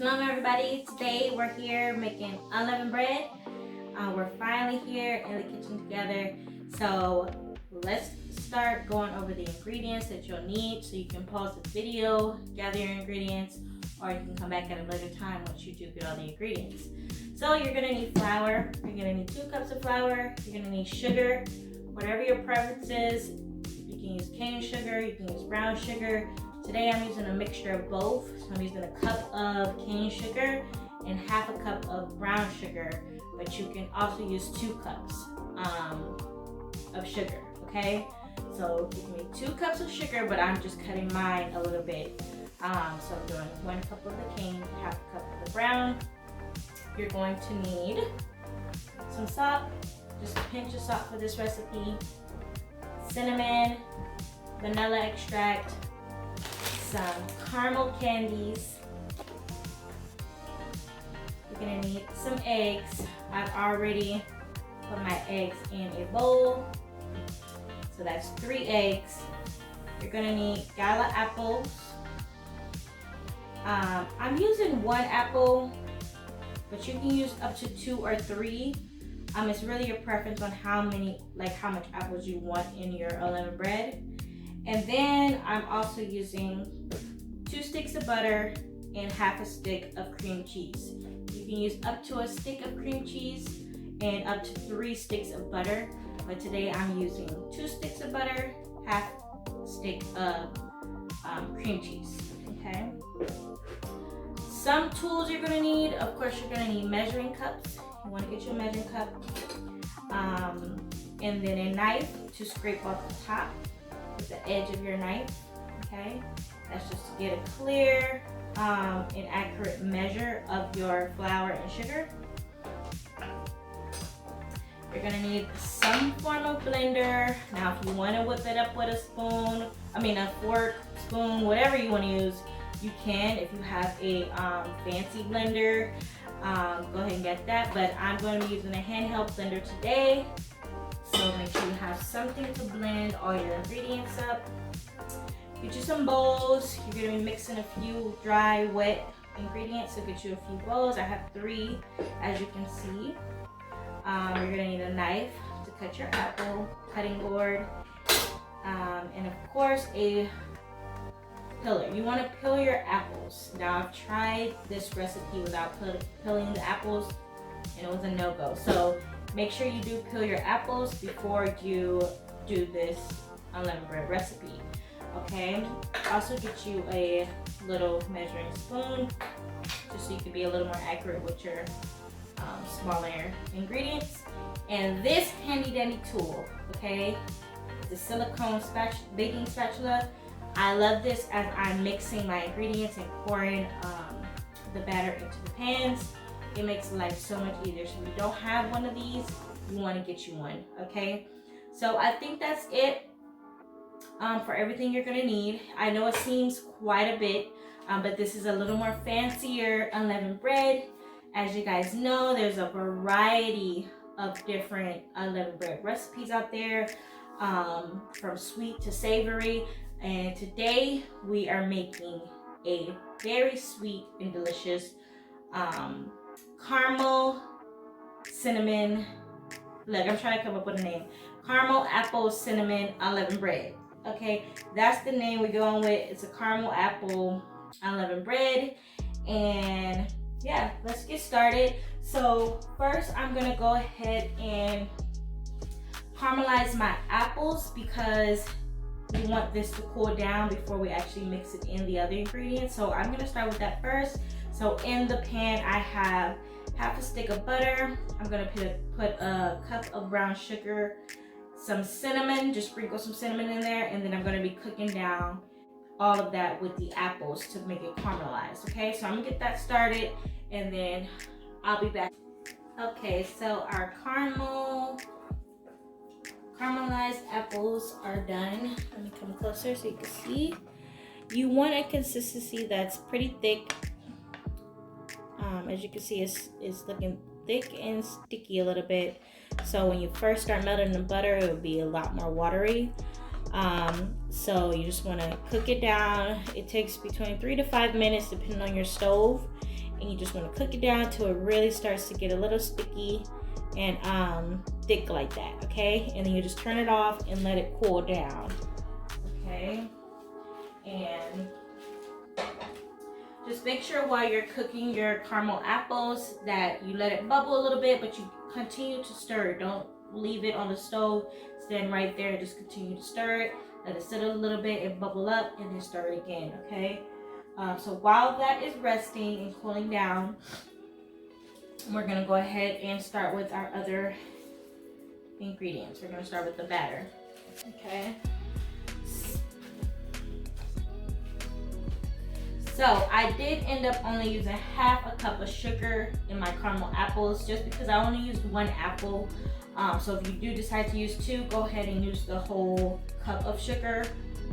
Shalom everybody, today we're here making unleavened bread. We're finally here in the kitchen together. So let's start going over the ingredients that you'll need, so you can pause the video, gather your ingredients, or you can come back at a later time once you do get all the ingredients. So you're gonna need flour, you're gonna need 2 cups of flour, you're gonna need sugar, whatever your preference is. You can use cane sugar, you can use brown sugar. Today I'm using a mixture of both. So I'm using a cup of cane sugar and half a cup of brown sugar, but you can also use 2 cups of sugar, okay? So you can make 2 cups of sugar, but I'm just cutting mine a little bit. So I'm doing 1 cup of the cane, half a cup of the brown. You're going to need some salt, just a pinch of salt for this recipe, cinnamon, vanilla extract, some caramel candies. You're gonna need some eggs. I've already put my eggs in a bowl. So that's 3 eggs. You're gonna need Galla apples. I'm using 1 apple, but you can use up to 2 or 3. It's really your preference on how much apples you want in your unleavened bread. And then I'm also using 2 sticks of butter and half a stick of cream cheese. You can use up to a stick of cream cheese and up to 3 sticks of butter, but today I'm using 2 sticks of butter, half stick of cream cheese, okay? Some tools you're gonna need, of course you're gonna need measuring cups. You wanna get your measuring cup, and then a knife to scrape off the top with the edge of your knife, okay? That's just to get a clear and accurate measure of your flour and sugar. You're gonna need some form of blender. Now if you wanna whip it up with a fork, spoon, whatever you wanna use, you can. If you have a fancy blender, go ahead and get that, but I'm gonna be using a handheld blender today. So make sure you have something to blend all your ingredients up. Get you some bowls. You're gonna be mixing a few dry, wet ingredients, so get you a few bowls. I have 3, as you can see. You're gonna need a knife to cut your apple, cutting board, and of course a peeler. You wanna peel your apples. Now I've tried this recipe without peeling the apples, and it was a no-go. So make sure you do peel your apples before you do this unleavened bread recipe, okay? Also get you a little measuring spoon, just so you can be a little more accurate with your smaller ingredients. And this handy dandy tool, okay? The silicone baking spatula. I love this as I'm mixing my ingredients and pouring the batter into the pans. It makes life so much easier. So if you don't have one of these, you want to get you one, okay? So I think that's it for everything you're gonna need. I know it seems quite a bit, but this is a little more fancier unleavened bread. As you guys know, there's a variety of different unleavened bread recipes out there, from sweet to savory. And today we are making a very sweet and delicious caramel cinnamon, look, I'm trying to come up with a name. Carmel Apple cinnamon unleavened bread. Okay, that's the name we're going with. It's a caramel apple unleavened bread. And yeah, let's get started. So first I'm gonna go ahead and caramelize my apples, because we want this to cool down before we actually mix it in the other ingredients. So I'm gonna start with that first. So in the pan I have half a stick of butter. I'm gonna put a cup of brown sugar, some cinnamon, just sprinkle some cinnamon in there, and then I'm gonna be cooking down all of that with the apples to make it caramelize, okay? So I'm gonna get that started, and then I'll be back. Okay, so our caramelized apples are done. Let me come closer so you can see. You want a consistency that's pretty thick. As you can see, it's looking thick and sticky a little bit. So when you first start melting the butter, it will be a lot more watery. So you just want to cook it down. It takes between 3 to 5 minutes depending on your stove. and you just want to cook it down till it really starts to get a little sticky and thick like that, okay? And then you just turn it off and let it cool down, okay? And just make sure while you're cooking your caramel apples that you let it bubble a little bit, but you continue to stir it. Don't leave it on the stove. Stand right there and just continue to stir it. Let it sit a little bit and bubble up, and then stir it again, okay? So while that is resting and cooling down, we're gonna go ahead and start with our other ingredients. We're gonna start with the batter, okay? So I did end up only using half a cup of sugar in my caramel apples just because I only used 1 apple. So if you do decide to use 2, go ahead and use the whole cup of sugar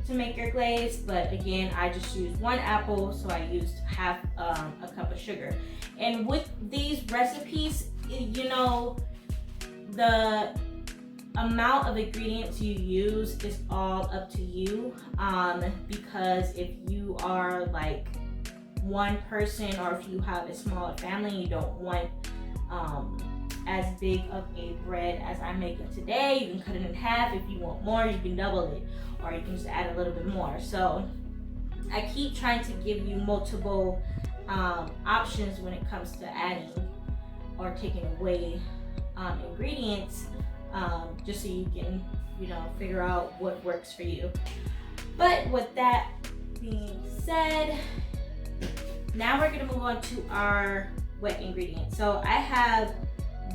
to make your glaze. But again, I just used 1 apple, so I used half a cup of sugar. And with these recipes, you know, the amount of ingredients you use is all up to you, because if you are like 1 person, or if you have a smaller family, you don't want as big of a bread as I'm making today, you can cut it in half. If you want more, you can double it, or you can just add a little bit more. So I keep trying to give you multiple options when it comes to adding or taking away ingredients, just so you can, you know, figure out what works for you. But with that being said, now we're gonna move on to our wet ingredients. So I have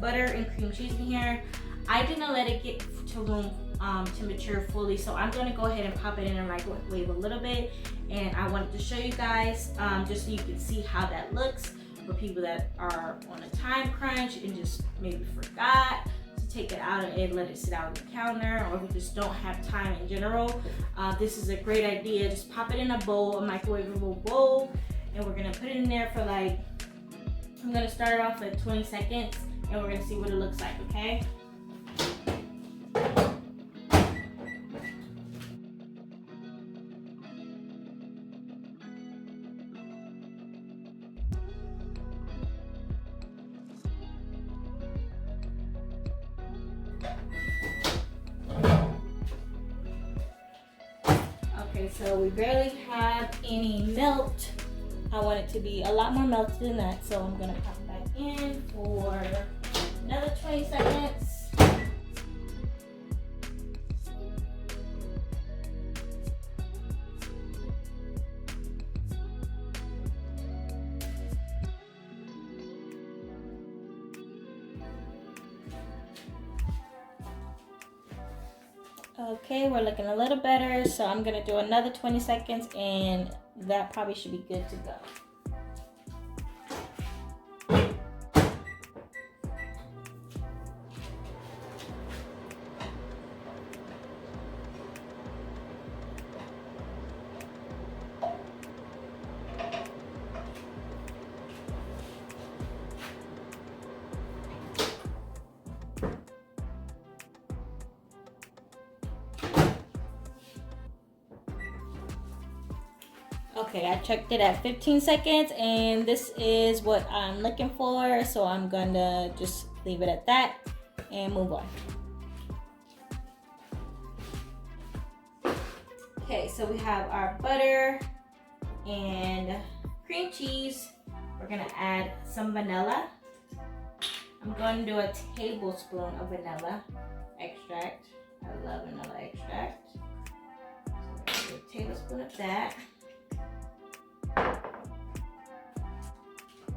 butter and cream cheese in here. I didn't let it get to room temperature fully, so I'm gonna go ahead and pop it in a microwave a little bit. And I wanted to show you guys just so you can see how that looks for people that are on a time crunch and just maybe forgot to take it out and let it sit out on the counter, or if you just don't have time in general. This is a great idea. Just pop it in a bowl, a microwavable bowl, and we're gonna put it in there for like, I'm gonna start it off at 20 seconds, and we're gonna see what it looks like, okay? Okay, so we barely have any melt. I want it to be a lot more melted than that, so I'm gonna pop it back in for another 20 seconds. Okay, we're looking a little better, so I'm gonna do another 20 seconds, and that probably should be good to go. Okay, I checked it at 15 seconds, and this is what I'm looking for, so I'm gonna just leave it at that and move on. Okay, so we have our butter and cream cheese. We're gonna add some vanilla. I'm going to do a tablespoon of vanilla extract. I love vanilla extract. So we're gonna do a tablespoon of that.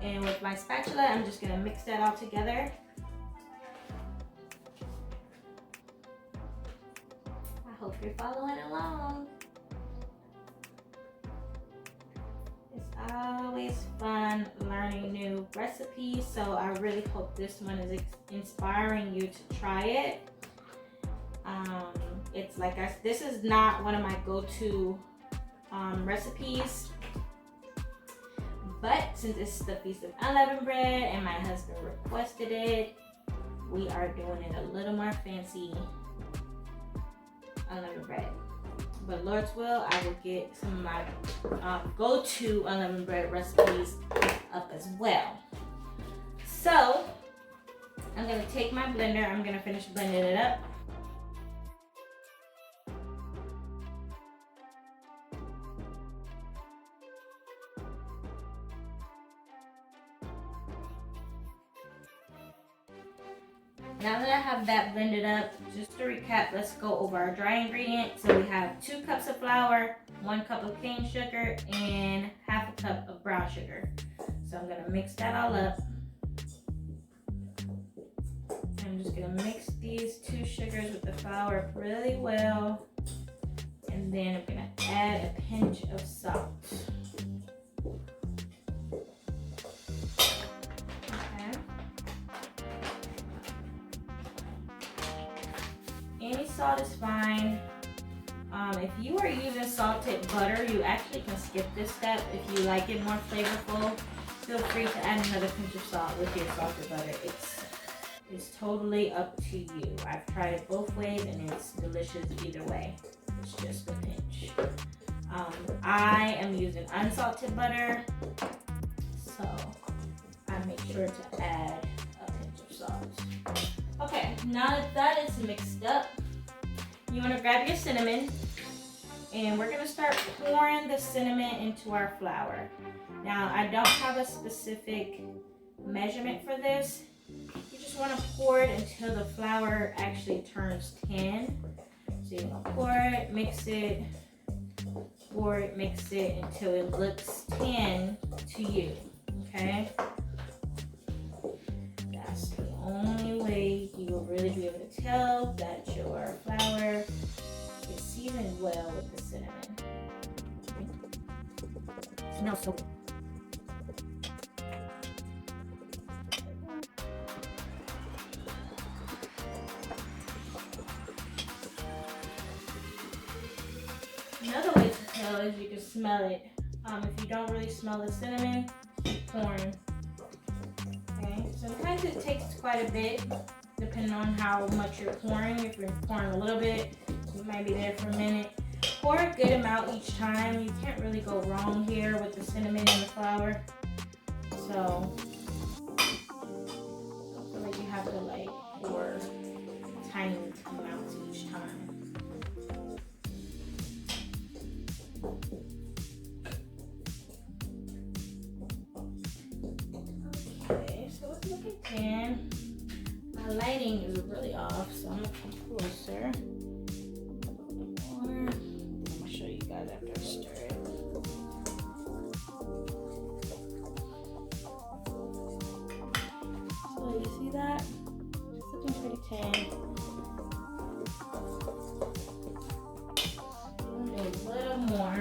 And with my spatula, I'm just gonna mix that all together. I hope you're following along. It's always fun learning new recipes, so I really hope this one is inspiring you to try it. It's like this is not one of my go-to recipes. But since it's the Feast of Unleavened Bread and my husband requested it, we are doing it a little more fancy unleavened bread. But Lord's will, I will get some of my go-to unleavened bread recipes up as well. So I'm gonna take my blender, I'm gonna finish blending it up. Now that I have that blended up, just to recap, let's go over our dry ingredients. So we have 2 cups of flour, 1 cup of cane sugar, and half a cup of brown sugar. So I'm gonna mix that all up. I'm just gonna mix these 2 sugars with the flour really well. And then I'm gonna add a pinch of salt. Any salt is fine. If you are using salted butter, you actually can skip this step. If you like it more flavorful, feel free to add another pinch of salt with your salted butter. It's totally up to you. I've tried it both ways and it's delicious either way. It's just a pinch. I am using unsalted butter, so I make sure to add a pinch of salt. Okay, now that that is mixed up, you want to grab your cinnamon, and we're going to start pouring the cinnamon into our flour. Now, I don't have a specific measurement for this. You just want to pour it until the flour actually turns tan. So you're going to pour it, mix it, pour it, mix it until it looks tan to you, okay? That's the only way you will really be able to tell that your flour is seasoned well with the cinnamon. It smells so good. Another way to tell is you can smell it. If you don't really smell the cinnamon, keep pouring. Okay, sometimes it takes quite a bit, depending on how much you're pouring. If you're pouring a little bit, you might be there for a minute. Pour a good amount each time. You can't really go wrong here with the cinnamon and the flour. So, I feel like you have to like pour tiny amounts each time. Okay, so it's looking tan. My lighting is really off, so I'm gonna come closer. Or I'm gonna show you guys after I stir it. So you see that? It's looking pretty tan. I'm gonna do a little more.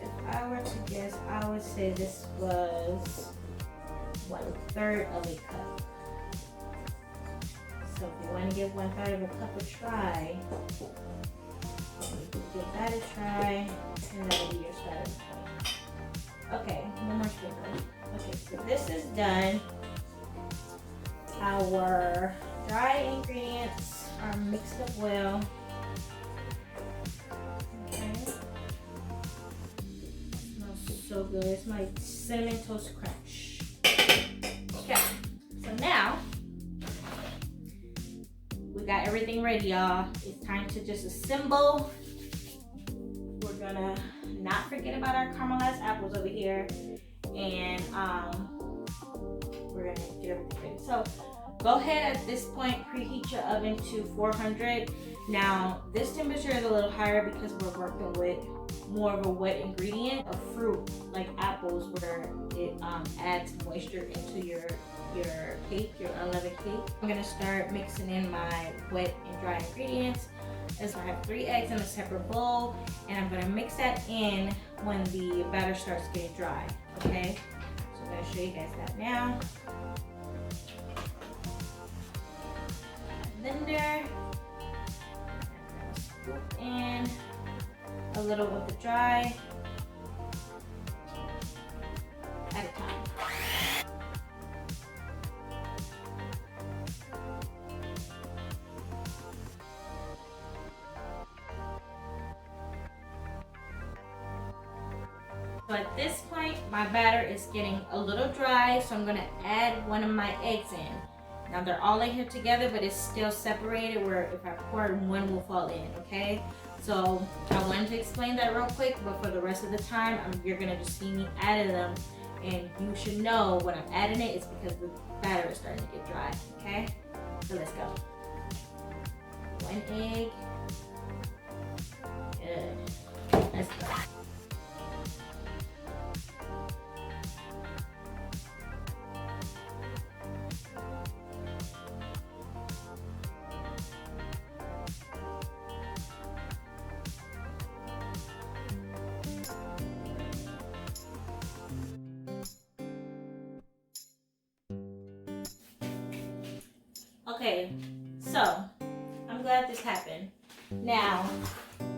If I were to guess, I would say this was 1/3 of a cup. So if you want to give 1/3 of a cup a try, give that a try, and that'll be your starting point. Okay, one more sprinkle. Okay, so this is done. Our dry ingredients are mixed up well. Okay. So good. It's my cinnamon toast crunch. Okay, so now we got everything ready, y'all. It's time to just assemble. We're gonna not forget about our caramelized apples over here, and we're gonna get everything ready. So go ahead at this point, preheat your oven to 400. Now this temperature is a little higher because we're working with more of a wet ingredient, a fruit like apples, where it adds moisture into your cake, your unleavened cake. I'm gonna start mixing in my wet and dry ingredients. As I have 3 eggs in a separate bowl, and I'm gonna mix that in when the batter starts getting dry. Okay, so I'm gonna show you guys that now. Blender. Scoop in a little of the dry at a time. So at this point, my batter is getting a little dry, so I'm gonna add one of my eggs in. Now they're all in here together, but it's still separated where if I pour, one will fall in, okay? So I wanted to explain that real quick, but for the rest of the time, you're gonna just see me adding them, and you should know when I'm adding it, it's because the batter is starting to get dry, okay? So let's go. One egg. Good. Let's go. Okay, so I'm glad this happened. Now,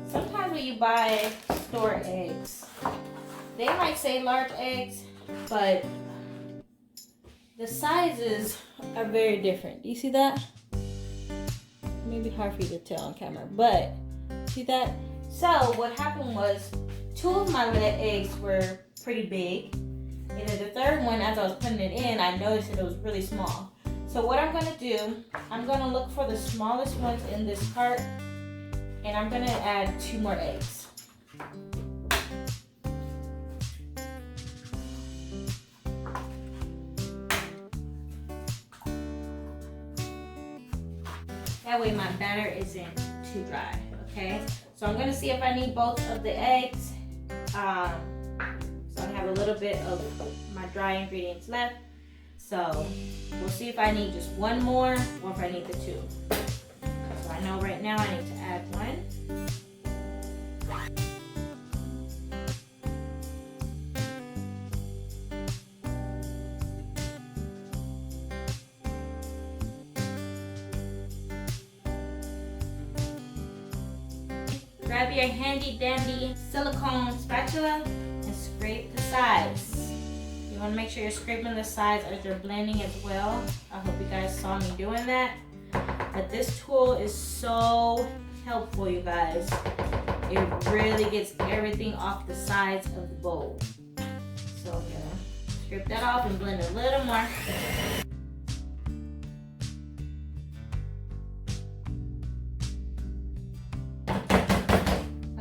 sometimes when you buy store eggs, they might say large eggs, but the sizes are very different. Do you see that? Maybe hard for you to tell on camera, but see that? So what happened was 2 of my eggs were pretty big, and then the third one, as I was putting it in, I noticed that it was really small. So what I'm gonna do, I'm gonna look for the smallest ones in this cart, and I'm gonna add 2 more eggs. That way my batter isn't too dry, okay? So I'm gonna see if I need both of the eggs. So I have a little bit of my dry ingredients left. So we'll see if I need just 1 more or if I need the 2. So I know right now I need to add 1. Grab your handy dandy silicone spatula and scrape the sides. You want to make sure you're scraping the sides as you're blending as well. I hope you guys saw me doing that. But this tool is so helpful, you guys. It really gets everything off the sides of the bowl. So I'm gonna scrape that off and blend a little more.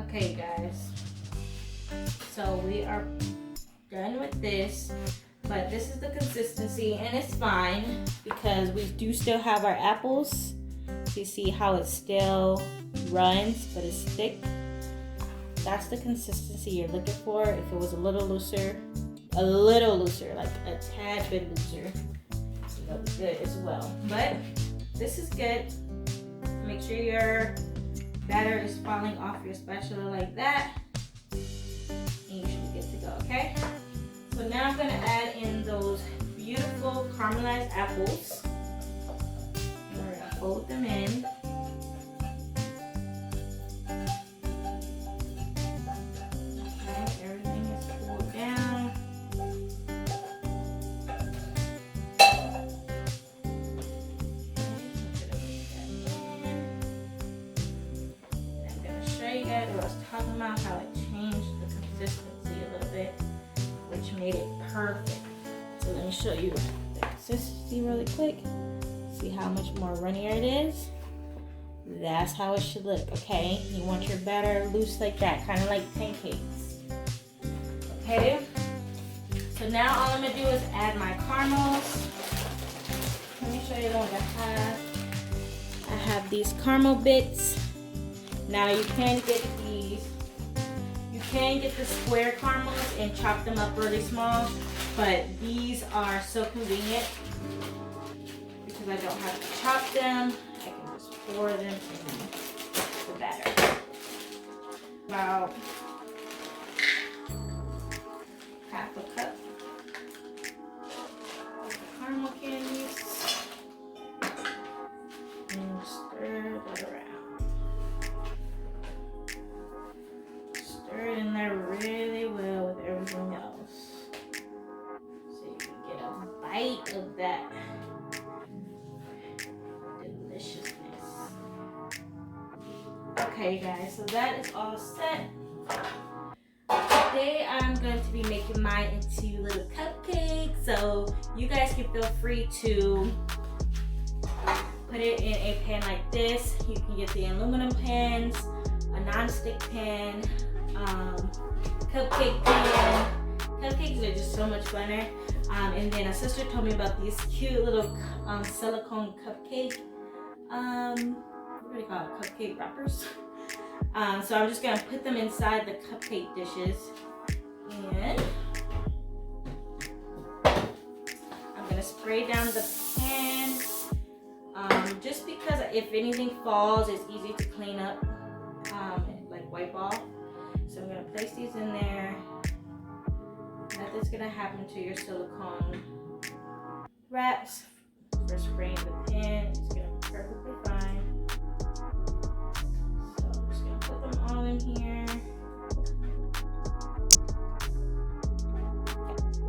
Okay, guys. So we are done with this, but this is the consistency, and it's fine because we do still have our apples. So you see how it still runs, but it's thick. That's the consistency you're looking for. If it was a little looser, like a tad bit looser, it'll be good as well. But this is good. Make sure your batter is falling off your spatula like that, and you should be good to go, okay? So now I'm gonna add in those beautiful caramelized apples. And we're gonna fold them in. Okay, everything is pulled down. I'm gonna show you guys what I was talking about, how it changed the consistency a little bit, which made it perfect. So let me show you the consistency really quick. See how much more runnier it is? That's how it should look, okay? You want your batter loose like that, kind of like pancakes. Okay? So now all I'm gonna do is add my caramels. Let me show you the ones I have. I have these caramel bits. Now you can get these. You can get the square caramels and chop them up really small, but these are so convenient because I don't have to chop them. I can just pour them in the batter. About half a cup of the caramel candies, and stir that around. Stir it in there really well with everything else, so you can get a bite of that deliciousness. Okay, guys, so that is all set. today I'm going to be making mine into little cupcakes. So you guys can feel free to put it in a pan like this. You can get the aluminum pans, a non-stick pan, cupcake pan. Cupcakes are just so much funner. And then a sister told me about these cute little silicone cupcake, what do they call it? Cupcake wrappers. So I'm just gonna put them inside the cupcake dishes, and I'm gonna spray down the pan, just because if anything falls, it's easy to clean up, like wipe off. So I'm gonna place these in there. Nothing's gonna happen to your silicone wraps for spraying the pan. It's gonna be perfectly fine. So I'm just gonna put them all in here.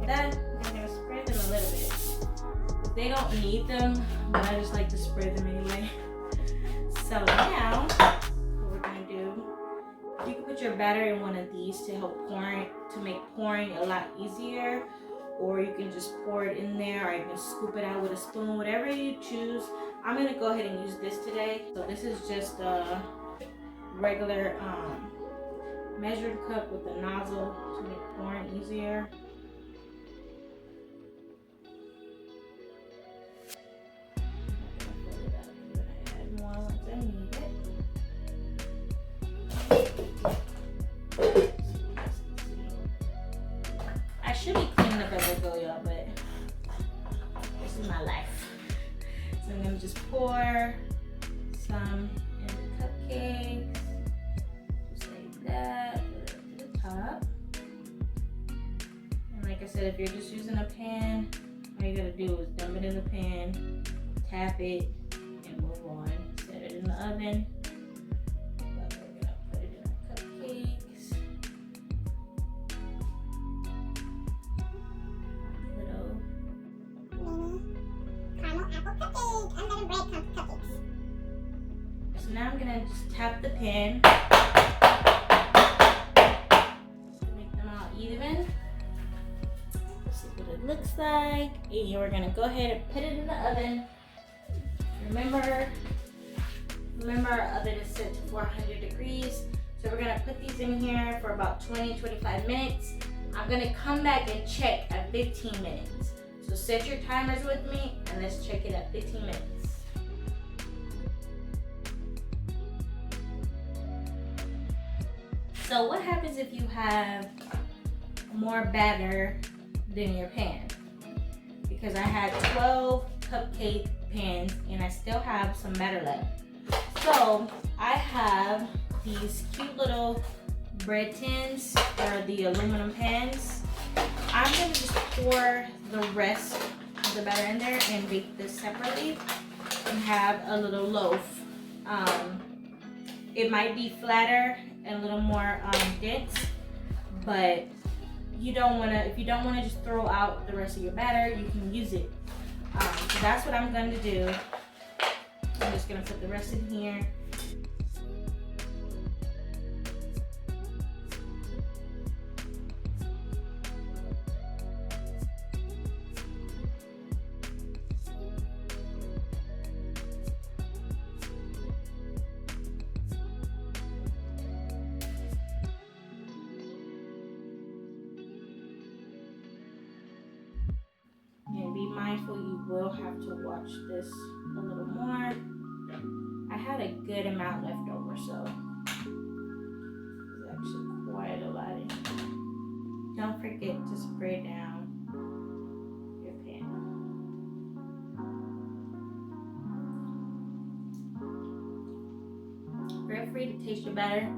Then I'm gonna spray them a little bit. They don't need them, but I just like to spray them anyway. So now, what we're gonna do, you can put your batter in one of these to help make pouring a lot easier, or you can just pour it in there, or you can scoop it out with a spoon, whatever you choose. I'm gonna go ahead and use this today. So this is just a regular measured cup with a nozzle to make pouring easier. Add more once I need it. I should be cleaning up as I go, y'all, but this is my life. So I'm gonna just pour some in the cupcakes, just like that, put it to the top. And like I said, if you're just using a pan, all you gotta do is dump it in the pan, tap it, and move on. Set it in the oven. So now I'm gonna just tap the pan, make them all even. This is what it looks like. And we're gonna go ahead and put it in the oven. Remember our oven is set to 400 degrees. So we're gonna put these in here for about 20-25 minutes. I'm gonna come back and check at 15 minutes. So set your timers with me and let's check it at 15 minutes. So what happens if you have more batter than your pan? Because I had 12 cupcake pans and I still have some batter left. So I have these cute little bread tins, or the aluminum pans. I'm gonna just pour the rest of the batter in there and bake this separately and have a little loaf. It might be flatter and a little more dense, but if you don't wanna just throw out the rest of your batter, you can use it. So that's what I'm going to do. I'm just gonna put the rest in here. And be mindful, you will have to watch this a little more. I had a good amount left over, so there's actually quite a lot in here. Don't forget to spray down your pan. Feel free to taste your batter.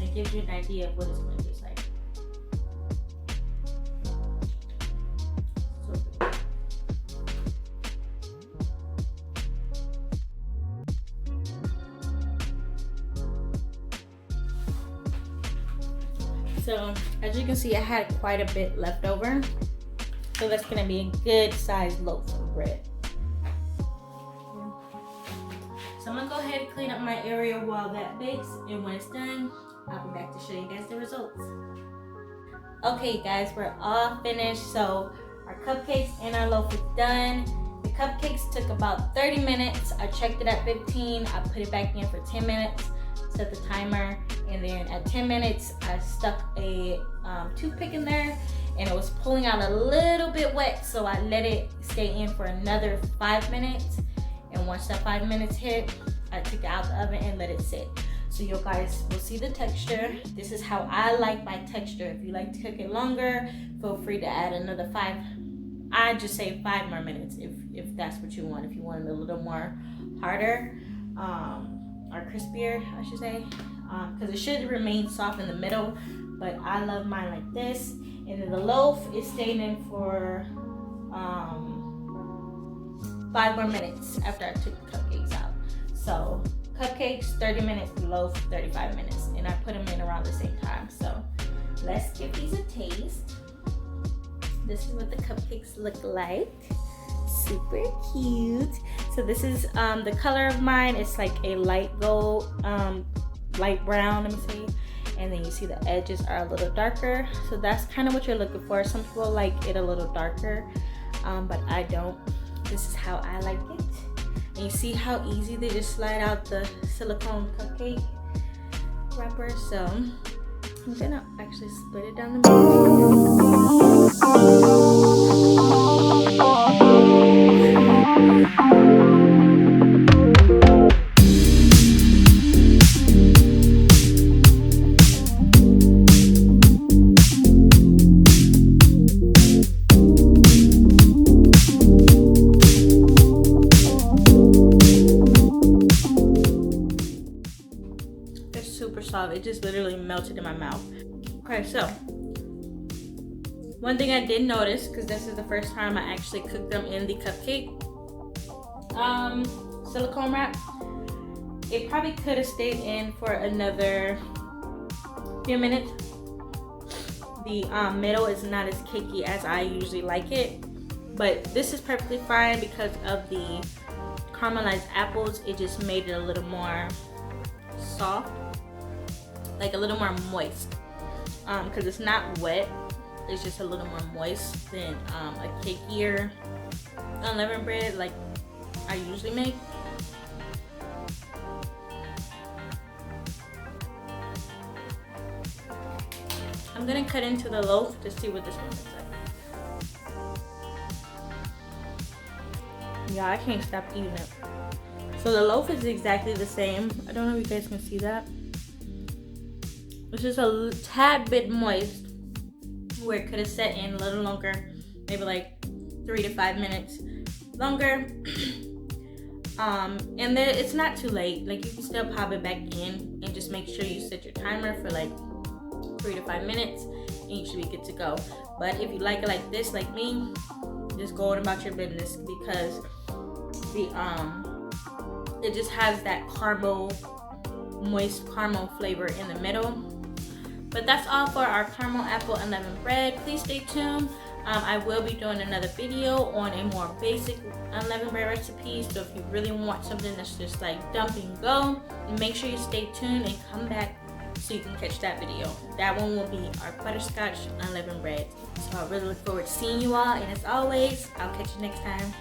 It gives you an idea of what it's going to taste like. So as you can see, I had quite a bit left over. So that's gonna be a good sized loaf of bread. So I'm gonna go ahead and clean up my area while that bakes, and when it's done, I'll be back to show you guys the results. Okay guys, we're all finished. So our cupcakes and our loaf is done. The cupcakes took about 30 minutes. I checked it at 15. I put it back in for 10 minutes, set the timer, and then at 10 minutes, I stuck a toothpick in there, and it was pulling out a little bit wet, so I let it stay in for another 5 minutes. And once that 5 minutes hit, I took it out the oven and let it sit. So you guys will see the texture. This is how I like my texture. If you like to cook it longer, feel free to add another 5. I just say 5 more minutes if that's what you want. If you want it a little more harder, or crispier, I should say, because it should remain soft in the middle. But I love mine like this. And then the loaf is staying in for 5 more minutes after I took the cupcakes out. So cupcakes 30 minutes, loaf 35 minutes, and I put them in around the same time. So let's give these a taste. This is what the cupcakes look like. Super cute. So this is the color of mine. It's like a light gold, light brown, let me see. And then you see the edges are a little darker. So that's kind of what you're looking for. Some people like it a little darker, but I don't. This is how I like it. And you see how easy they just slide out the silicone cupcake wrapper. So I'm gonna actually split it down the soft. It just literally melted in my mouth. Okay, so one thing I did notice, because this is the first time I actually cooked them in the cupcake silicone wrap, it probably could have stayed in for another few minutes. The middle is not as cakey as I usually like it, but this is perfectly fine because of the caramelized apples. It just made it a little more soft, like a little more moist, because it's not wet, it's just a little more moist than a cakier unleavened bread like I usually make. I'm gonna cut into the loaf to see what this one looks like. Yeah, I can't stop eating it. So the loaf is exactly the same. I don't know if you guys can see that. It's just a tad bit moist, where it could have set in a little longer, maybe like 3 to 5 minutes longer. And then it's not too late. Like, you can still pop it back in and just make sure you set your timer for like 3 to 5 minutes, and you should be good to go. But if you like it like this, like me, just go on about your business, because the it just has that caramel, moist caramel flavor in the middle. But that's all for our caramel apple unleavened bread. Please stay tuned. I will be doing another video on a more basic unleavened bread recipe. So if you really want something that's just like dump and go, make sure you stay tuned and come back so you can catch that video. That one will be our butterscotch unleavened bread. So I really look forward to seeing you all. And as always, I'll catch you next time.